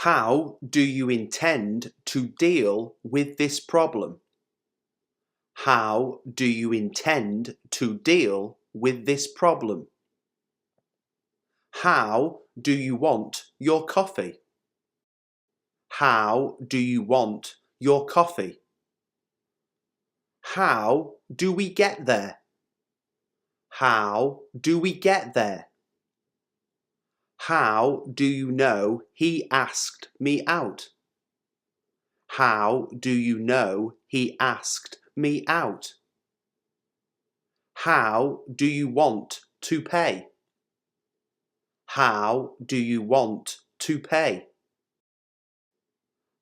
How do you intend to deal with this problem? How do you intend to deal with this problem? How do you want your coffee? How do you want your coffee? How do we get there? How do we get there? How do you know he asked me out? How do you know he asked me out? How do you want to pay? How do you want to pay?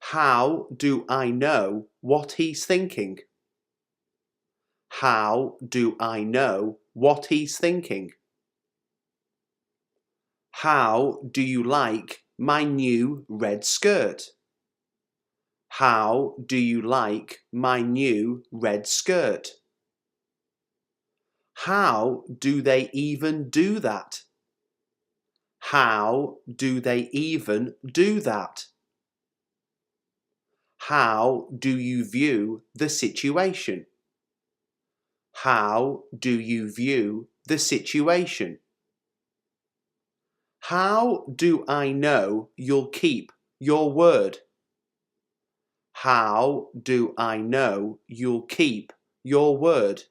How do I know what he's thinking? How do I know what he's thinking? How do you like my new red skirt? How do you like my new red skirt? How do they even do that? How do they even do that? How do you view the situation? How do you view the situation? How do I know you'll keep your word? How do I know you'll keep your word?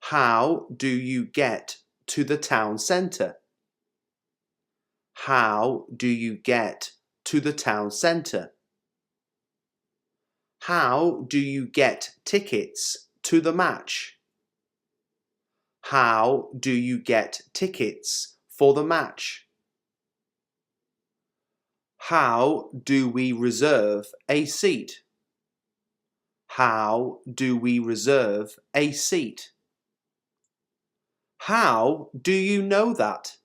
How do you get to the town centre? How do you get to the town centre? How do you get tickets to the match? How do you get tickets for the match? How do we reserve a seat? How do we reserve a seat? How do you know that?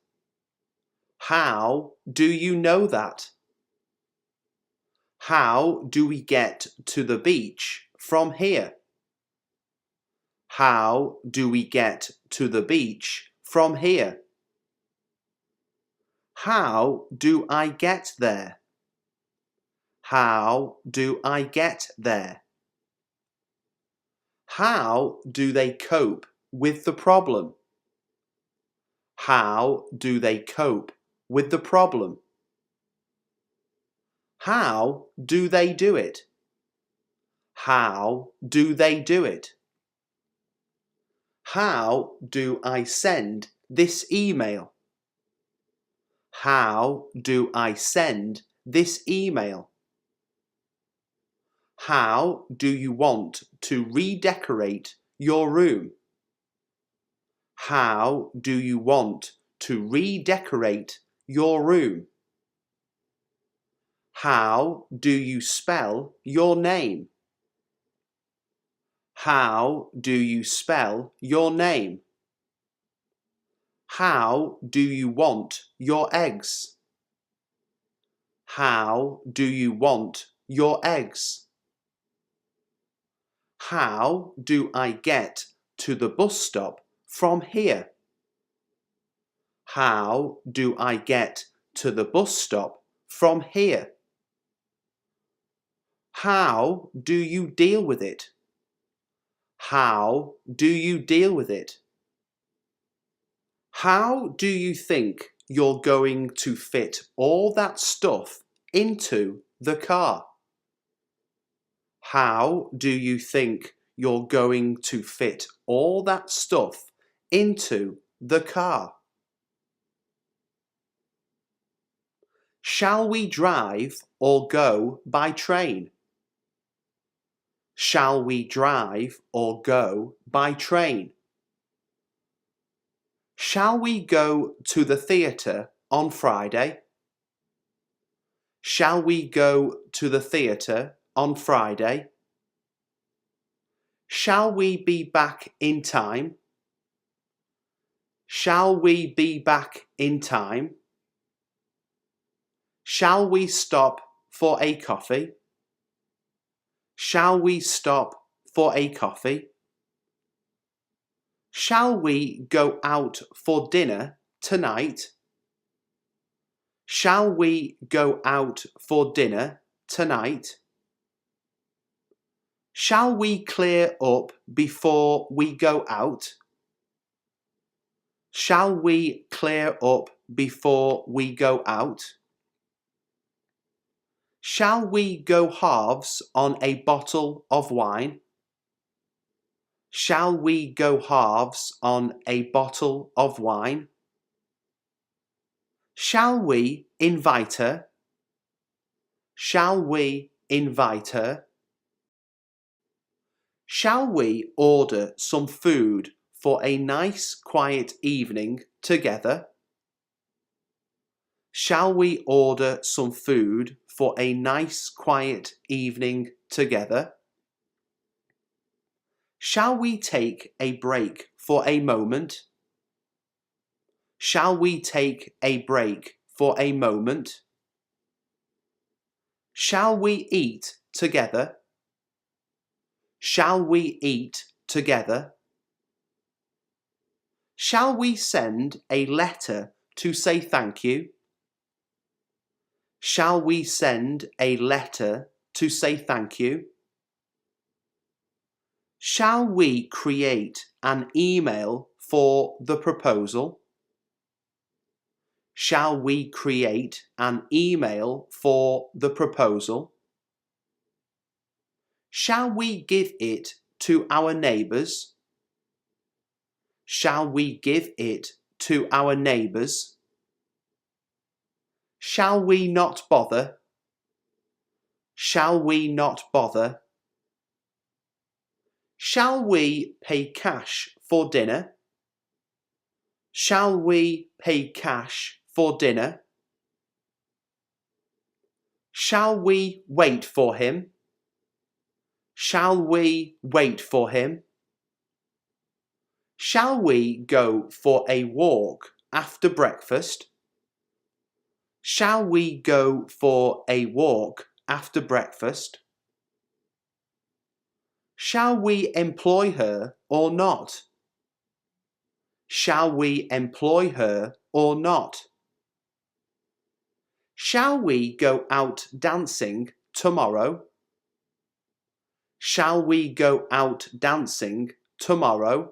How do you know that? How do we get to the beach from here? How do we get to the beach from here? How do I get there? How do I get there? How do they cope with the problem? How do they cope with the problem? How do they do it? How do they do it? How do I send this email? How do I send this email? How do you want to redecorate your room? How do you want to redecorate your room? How do you spell your name? How do you spell your name? How do you want your eggs? How do you want your eggs? How do I get to the bus stop from here? How do I get to the bus stop from here? How do you deal with it? How do you deal with it? How do you think you're going to fit all that stuff into the car? How do you think you're going to fit all that stuff into the car? Shall we drive or go by train? Shall we drive or go by train? Shall we go to the theatre on Friday? Shall we go to the theatre on Friday? Shall we be back in time? Shall we be back in time? Shall we stop for a coffee? Shall we stop for a coffee? Shall we go out for dinner tonight? Shall we go out for dinner tonight? Shall we clear up before we go out? Shall we clear up before we go out? Shall we go halves on a bottle of wine? Shall we go halves on a bottle of wine? Shall we invite her? Shall we invite her? Shall we order some food for a nice quiet evening together? Shall we order some food for a nice quiet evening together? Shall we take a break for a moment? Shall we take a break for a moment? Shall we eat together? Shall we eat together? Shall we send a letter to say thank you? Shall we send a letter to say thank you? Shall we create an email for the proposal? Shall we create an email for the proposal? Shall we give it to our neighbours? Shall we give it to our neighbours? Shall we not bother? Shall we not bother? Shall we pay cash for dinner? Shall we pay cash for dinner? Shall we wait for him? Shall we wait for him? Shall we go for a walk after breakfast? Shall we go for a walk after breakfast? Shall we employ her or not? Shall we employ her or not? Shall we go out dancing tomorrow? Shall we go out dancing tomorrow?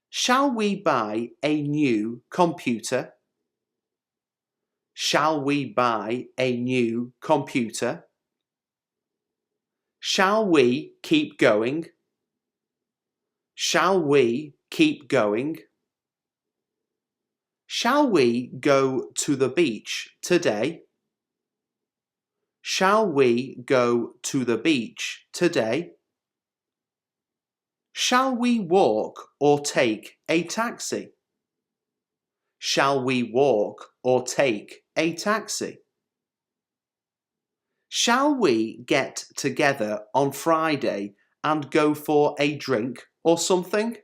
Shall we buy a new computer? Shall we buy a new computer? Shall we keep going? Shall we keep going? Shall we go to the beach today? Shall we go to the beach today? Shall we walk or take a taxi? Shall we walk or take a taxi? Shall we get together on Friday and go for a drink or something?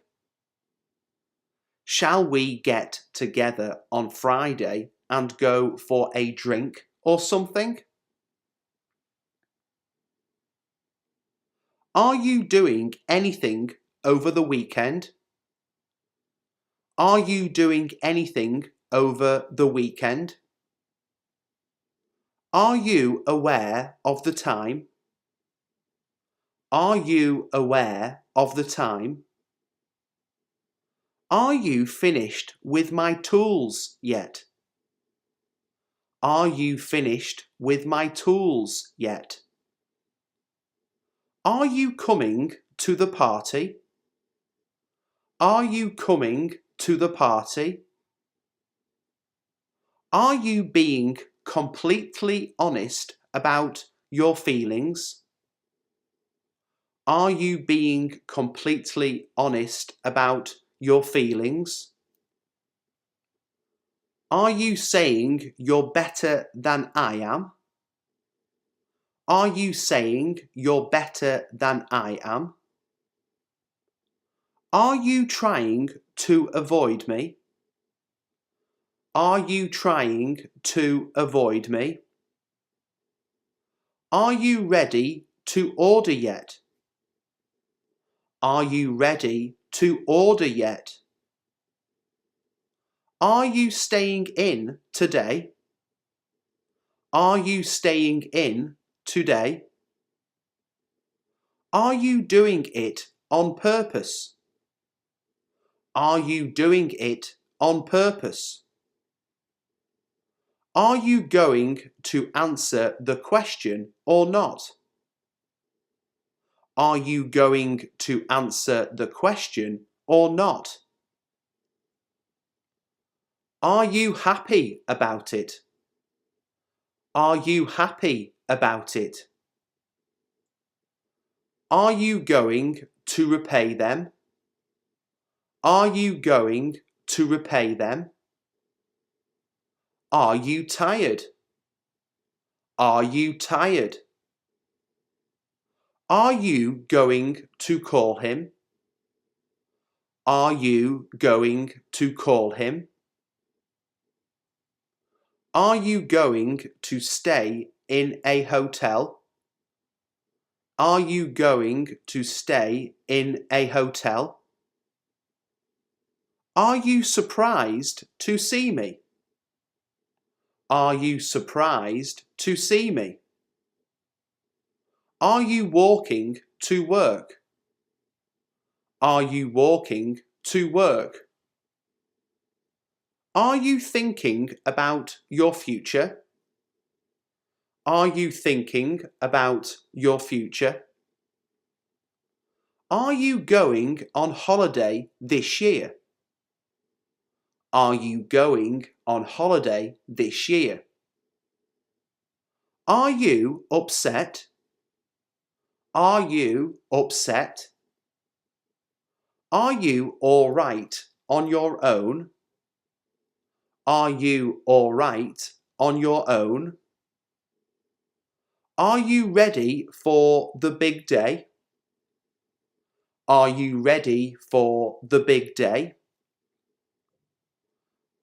Shall we get together on Friday and go for a drink or something? Are you doing anything over the weekend? Are you doing anything over the weekend? Are you aware of the time? Are you aware of the time? Are you finished with my tools yet? Are you finished with my tools yet? Are you coming to the party? Are you coming to the party? Are you being completely honest about your feelings? Are you being completely honest about your feelings? Are you saying you're better than I am? Are you saying you're better than I am? Are you trying to avoid me? Are you trying to avoid me? Are you ready to order yet? Are you ready to order yet? Are you staying in today? Are you staying in today? Are you doing it on purpose? Are you doing it on purpose? Are you going to answer the question or not? Are you going to answer the question or not? Are you happy about it? Are you happy about it? Are you going to repay them? Are you going to repay them? Are you tired? Are you tired? Are you going to call him? Are you going to call him? Are you going to stay in a hotel? Are you going to stay in a hotel? Are you surprised to see me? Are you surprised to see me? Are you walking to work? Are you walking to work? Are you thinking about your future? Are you thinking about your future? Are you going on holiday this year? Are you going on holiday this year? Are you upset? Are you upset? Are you all right on your own? Are you all right on your own? Are you ready for the big day? Are you ready for the big day?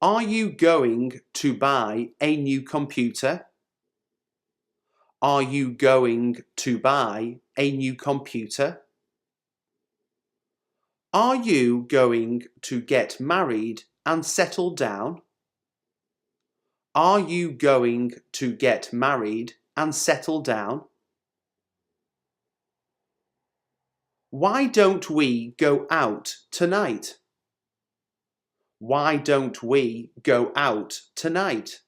Are you going to buy a new computer? Are you going to buy a new computer? Are you going to get married and settle down? Are you going to get married and settle down? Why don't we go out tonight? Why don't we go out tonight?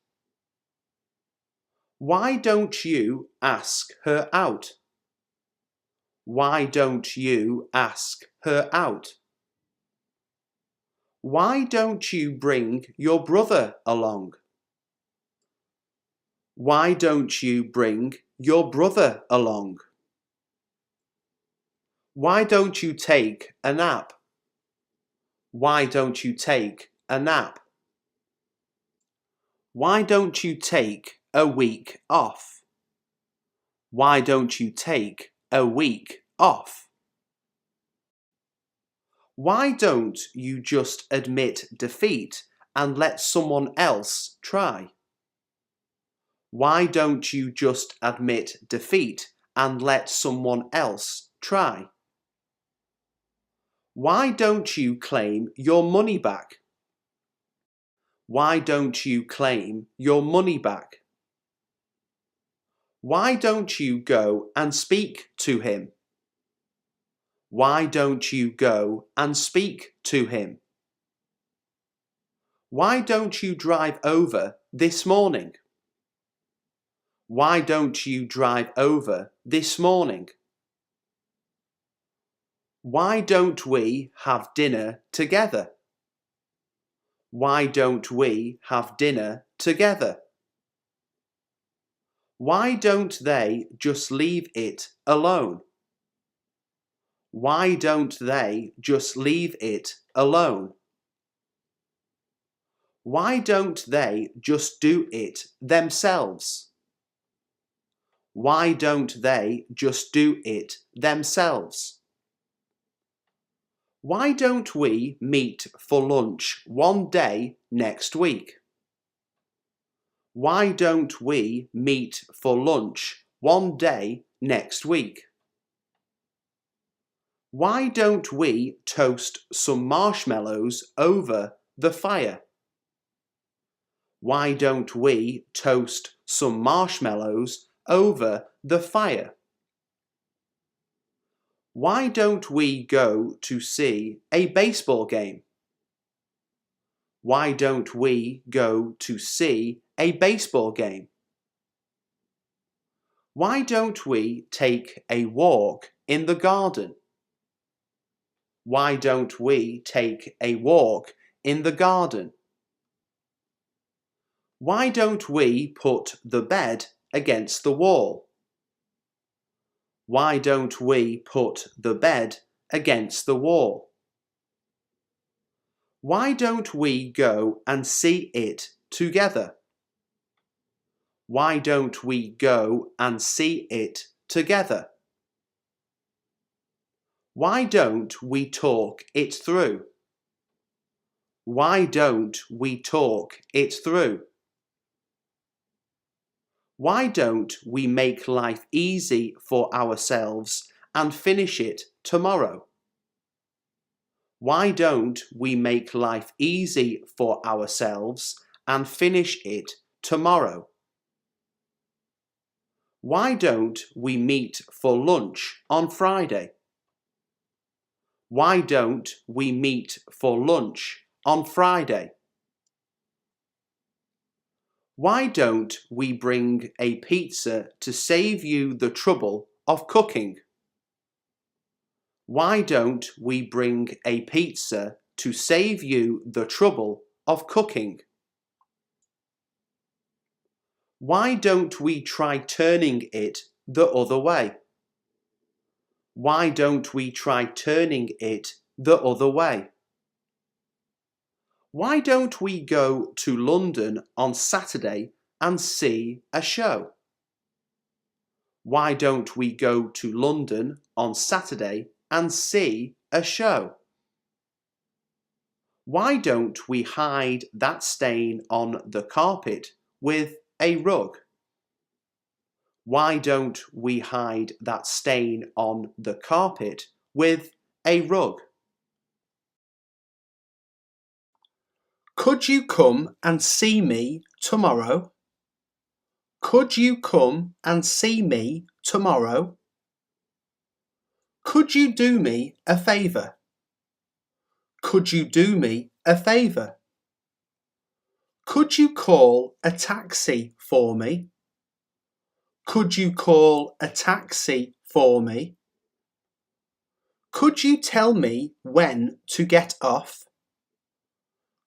Why don't you ask her out? Why don't you ask her out? Why don't you bring your brother along? Why don't you bring your brother along? Why don't you take a nap? Why don't you take a nap? Why don't you take a week off? Why don't you take a week off? Why don't you just admit defeat and let someone else try? Why don't you just admit defeat and let someone else try? Why don't you claim your money back? Why don't you claim your money back? Why don't you go and speak to him? Why don't you go and speak to him? Why don't you drive over this morning? Why don't you drive over this morning? Why don't we have dinner together? Why don't we have dinner together? Why don't they just leave it alone? Why don't they just leave it alone? Why don't they just do it themselves? Why don't they just do it themselves? Why don't we meet for lunch one day next week? Why don't we meet for lunch one day next week? Why don't we toast some marshmallows over the fire? Why don't we toast some marshmallows over the fire? Why don't we go to see a baseball game? Why don't we go to see a baseball game? Why don't we take a walk in the garden? Why don't we take a walk in the garden? Why don't we put the bed against the wall? Why don't we put the bed against the wall? Why don't we go and see it together? Why don't we go and see it together? Why don't we talk it through? Why don't we talk it through? Why don't we make life easy for ourselves and finish it tomorrow? Why don't we make life easy for ourselves and finish it tomorrow? Why don't we meet for lunch on Friday? Why don't we meet for lunch on Friday? Why don't we bring a pizza to save you the trouble of cooking? Why don't we bring a pizza to save you the trouble of cooking? Why don't we try turning it the other way? Why don't we try turning it the other way? Why don't we go to London on Saturday and see a show? Why don't we go to London on Saturday and see a show? Why don't we hide that stain on the carpet with a rug? Why don't we hide that stain on the carpet with a rug? Could you come and see me tomorrow? Could you come and see me tomorrow? Could you do me a favour? Could you do me a favour? Could you call a taxi for me? Could you call a taxi for me? Could you tell me when to get off?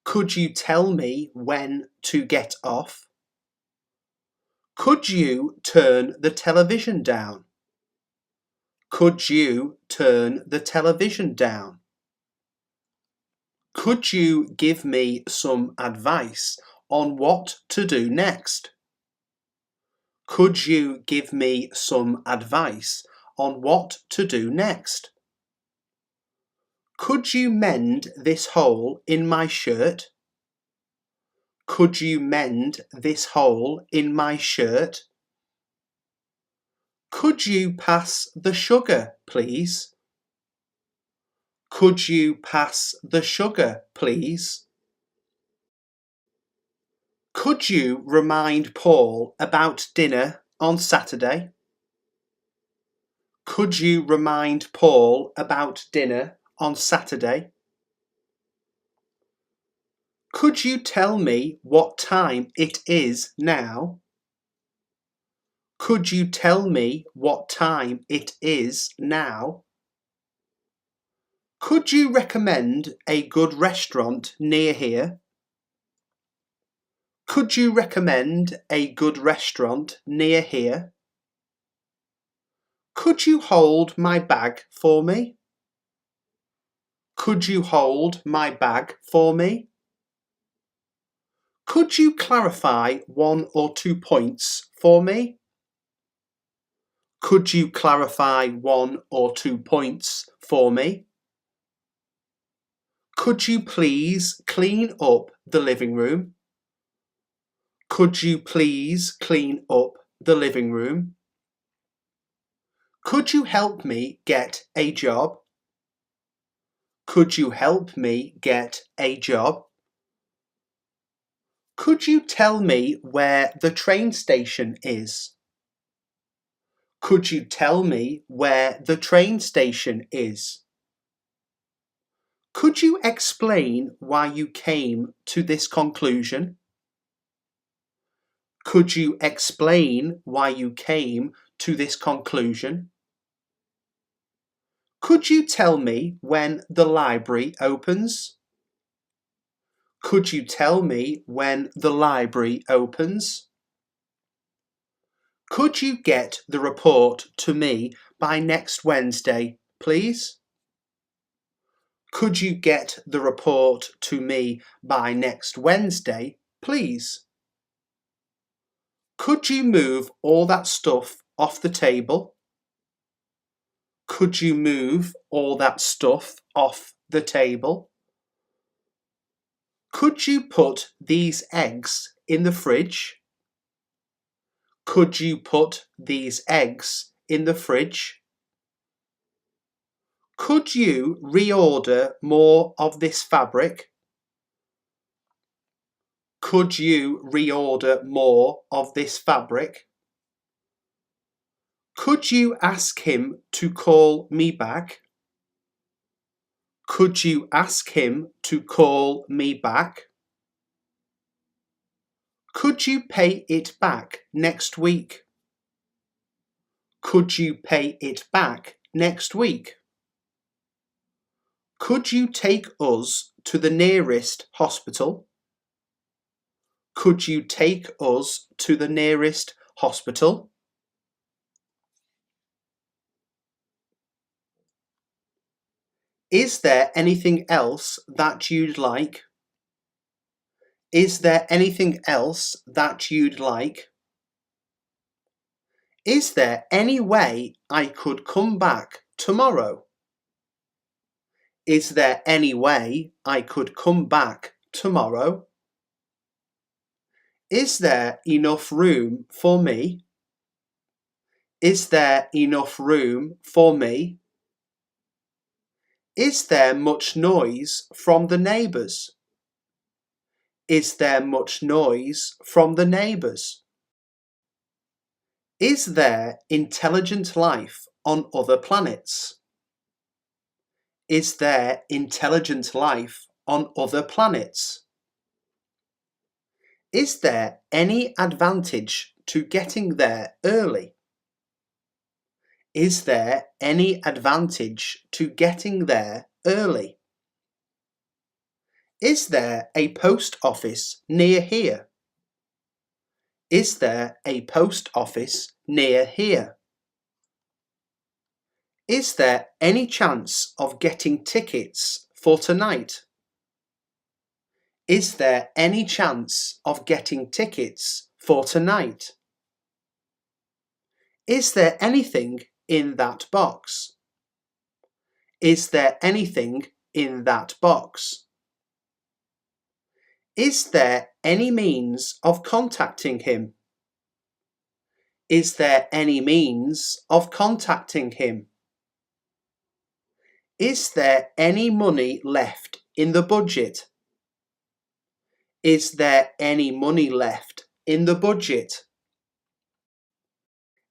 Could you tell me when to get off? Could you turn the television down? Could you turn the television down? Could you give me some advice on what to do next? Could you give me some advice on what to do next? Could you mend this hole in my shirt? Could you mend this hole in my shirt? Could you pass the sugar, please? Could you pass the sugar, please? Could you remind Paul about dinner on Saturday? Could you remind Paul about dinner on Saturday? Could you tell me what time it is now? Could you tell me what time it is now? Could you recommend a good restaurant near here? Could you recommend a good restaurant near here? Could you hold my bag for me? Could you hold my bag for me? Could you clarify 1 or 2 points for me? Could you clarify 1 or 2 points for me? Could you please clean up the living room? Could you please clean up the living room? Could you help me get a job? Could you help me get a job? Could you tell me where the train station is? Could you tell me where the train station is? Could you explain why you came to this conclusion? Could you explain why you came to this conclusion? Could you tell me when the library opens? Could you tell me when the library opens? Could you get the report to me by next Wednesday, please? Could you get the report to me by next Wednesday, please? Could you move all that stuff off the table? Could you move all that stuff off the table? Could you put these eggs in the fridge? Could you put these eggs in the fridge? Could you reorder more of this fabric? Could you reorder more of this fabric? Could you ask him to call me back? Could you ask him to call me back? Could you pay it back next week? Could you pay it back next week? Could you take us to the nearest hospital? Could you take us to the nearest hospital? Is there anything else that you'd like? Is there anything else that you'd like? Is there any way I could come back tomorrow? Is there any way I could come back tomorrow? Is there enough room for me? Is there enough room for me? Is there much noise from the neighbours? Is there much noise from the neighbours? Is there intelligent life on other planets? Is there intelligent life on other planets? Is there any advantage to getting there early? Is there any advantage to getting there early? Is there a post office near here? Is there a post office near here? Is there any chance of getting tickets for tonight? Is there any chance of getting tickets for tonight? Is there anything in that box? Is there anything in that box? Is there any means of contacting him? Is there any means of contacting him? Is there any money left in the budget? Is there any money left in the budget?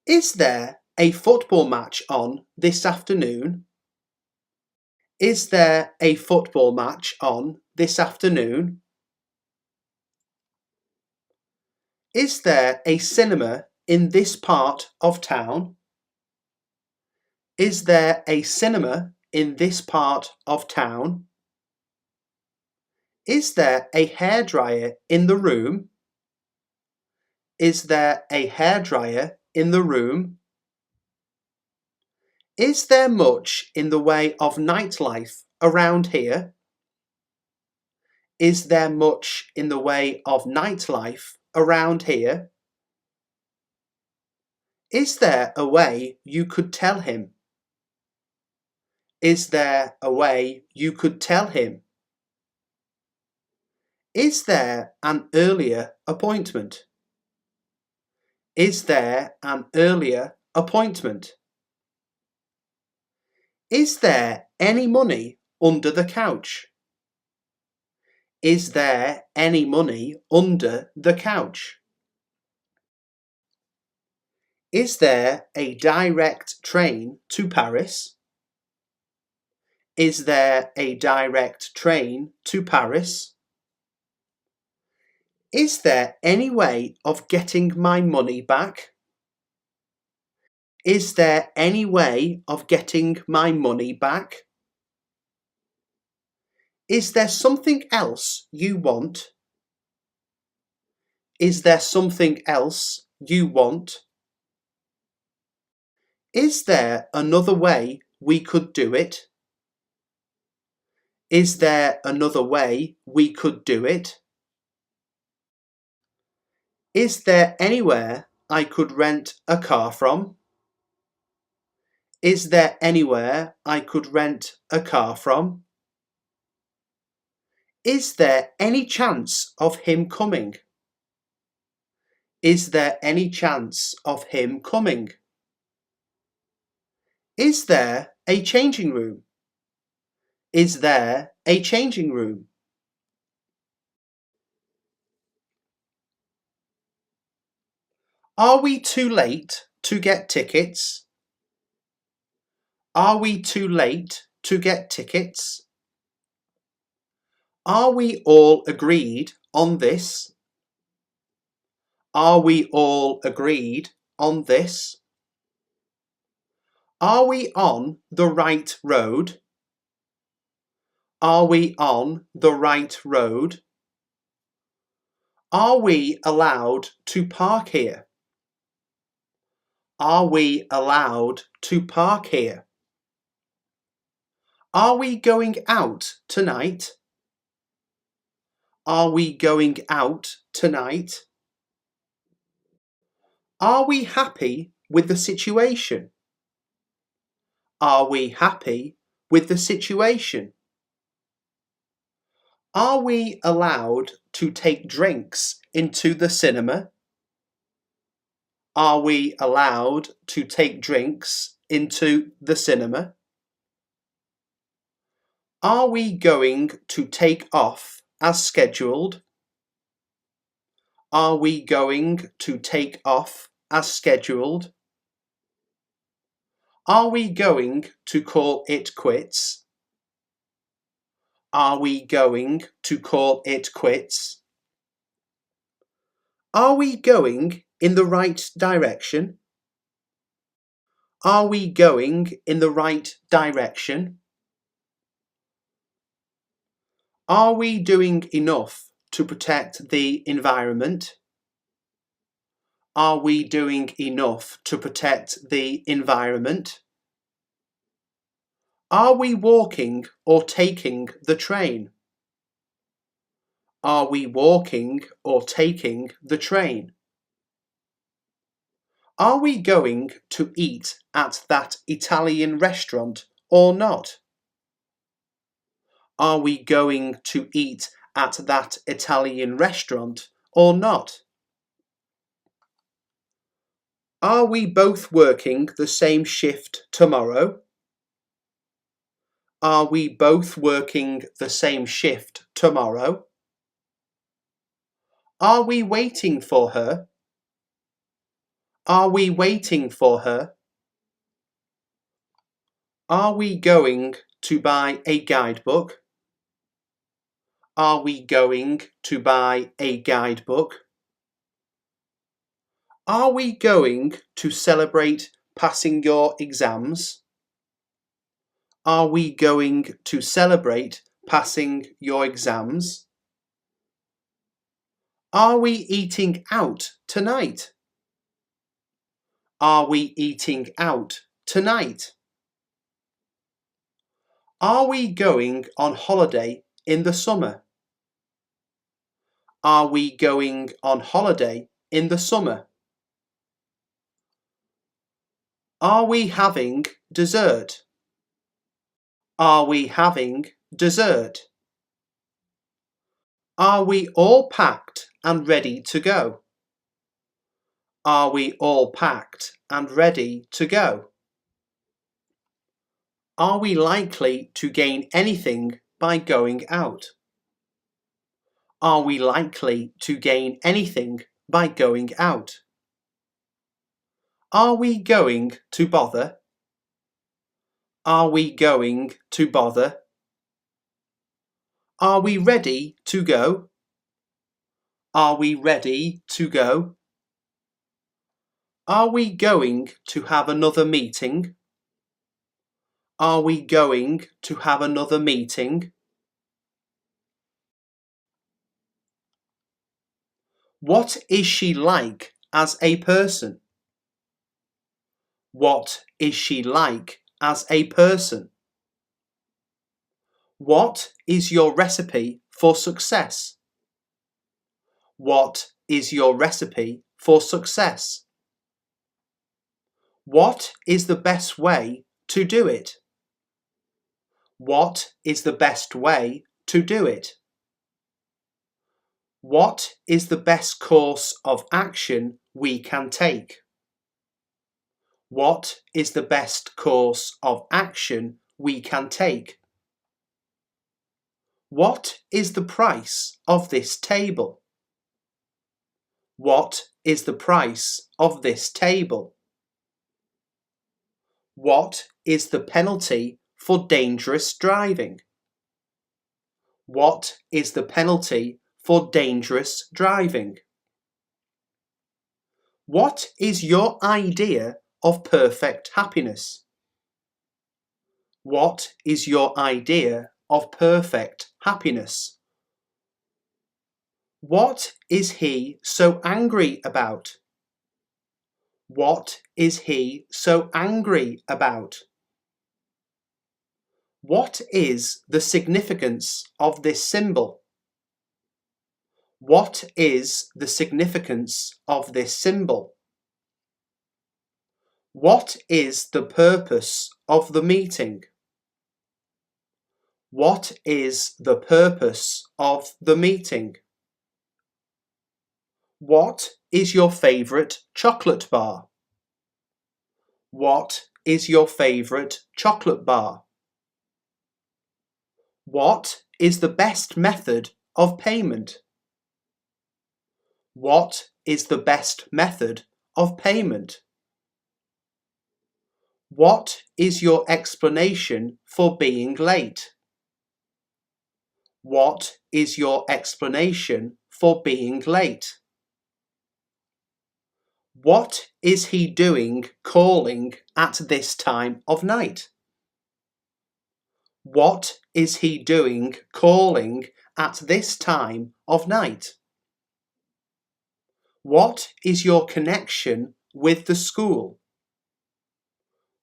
Is there a football match on this afternoon? Is there a football match on this afternoon? Is there a cinema in this part of town? Is there a cinema in this part of town? Is there a hairdryer in the room? Is there a hairdryer in the room? Is there much in the way of nightlife around here? Is there much in the way of nightlife around here? Is there a way you could tell him? Is there a way you could tell him? Is there an earlier appointment? Is there an earlier appointment? Is there any money under the couch? Is there any money under the couch? Is there a direct train to Paris? Is there a direct train to Paris? Is there any way of getting my money back? Is there any way of getting my money back? Is there something else you want? Is there something else you want? Is there another way we could do it? Is there another way we could do it? Is there anywhere I could rent a car from? Is there anywhere I could rent a car from? Is there any chance of him coming? Is there any chance of him coming? Is there a changing room? Is there a changing room? Are we too late to get tickets? Are we too late to get tickets? Are we all agreed on this? Are we all agreed on this? Are we on the right road? Are we on the right road? Are we allowed to park here? Are we allowed to park here? Are we going out tonight? Are we going out tonight? Are we happy with the situation? Are we happy with the situation? Are we allowed to take drinks into the cinema? Are we allowed to take drinks into the cinema? Are we going to take off as scheduled? Are we going to take off as scheduled? Are we going to call it quits? Are we going to call it quits? Are we going in the right direction? Are we going in the right direction? Are we doing enough to protect the environment? Are we doing enough to protect the environment? Are we walking or taking the train? Are we walking or taking the train? Are we going to eat at that Italian restaurant or not? Are we going to eat at that Italian restaurant or not? Are we both working the same shift tomorrow? Are we both working the same shift tomorrow? Are we waiting for her? Are we waiting for her? Are we going to buy a guidebook? Are we going to buy a guidebook? Are we going to celebrate passing your exams? Are we going to celebrate passing your exams? Are we eating out tonight? Are we eating out tonight? Are we going on holiday in the summer? Are we going on holiday in the summer? Are we having dessert? Are we having dessert? Are we all packed and ready to go? Are we all packed and ready to go? Are we likely to gain anything by going out? Are we likely to gain anything by going out? Are we going to bother? Are we going to bother? Are we ready to go? Are we ready to go? Are we going to have another meeting? Are we going to have another meeting? What is she like as a person? What is she like as a person? What is your recipe for success? What is your recipe for success? What is the best way to do it? What is the best way to do it? What is the best course of action we can take? What is the best course of action we can take? What is the price of this table? What is the price of this table? What is the penalty for dangerous driving? What is the penalty for dangerous driving? What is your idea of perfect happiness? What is your idea of perfect happiness? What is he so angry about? What is he so angry about? What is the significance of this symbol? What is the significance of this symbol? What is the purpose of the meeting? What is the purpose of the meeting? What is your favourite chocolate bar? What is your favourite chocolate bar? What is the best method of payment? What is the best method of payment? What is your explanation for being late? What is your explanation for being late? What is he doing calling at this time of night? What is he doing calling at this time of night? What is your connection with the school?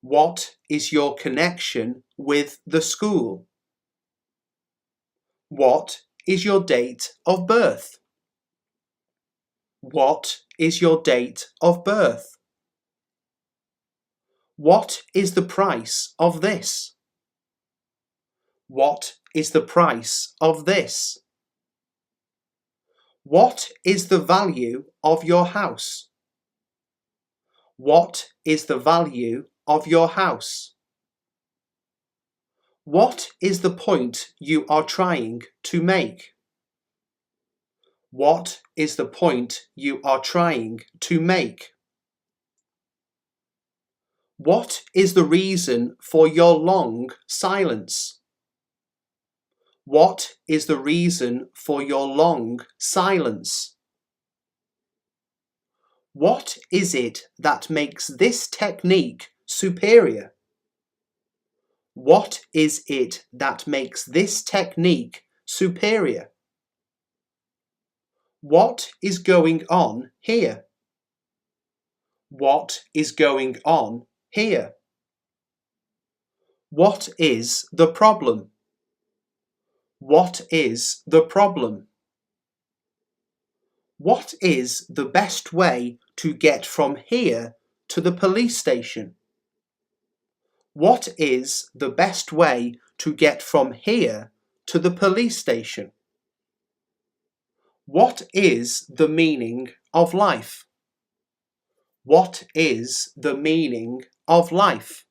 What is your connection with the school? What is your date of birth? What is your date of birth? What is the price of this? What is the price of this? What is the value of your house? What is the value of your house? What is the point you are trying to make? What is the point you are trying to make? What is the reason for your long silence? What is the reason for your long silence? What is it that makes this technique superior? What is it that makes this technique superior? What is going on here? What is going on here? What is the problem? What is the problem? What is the best way to get from here to the police station? What is the best way to get from here to the police station? What is the meaning of life? What is the meaning of life?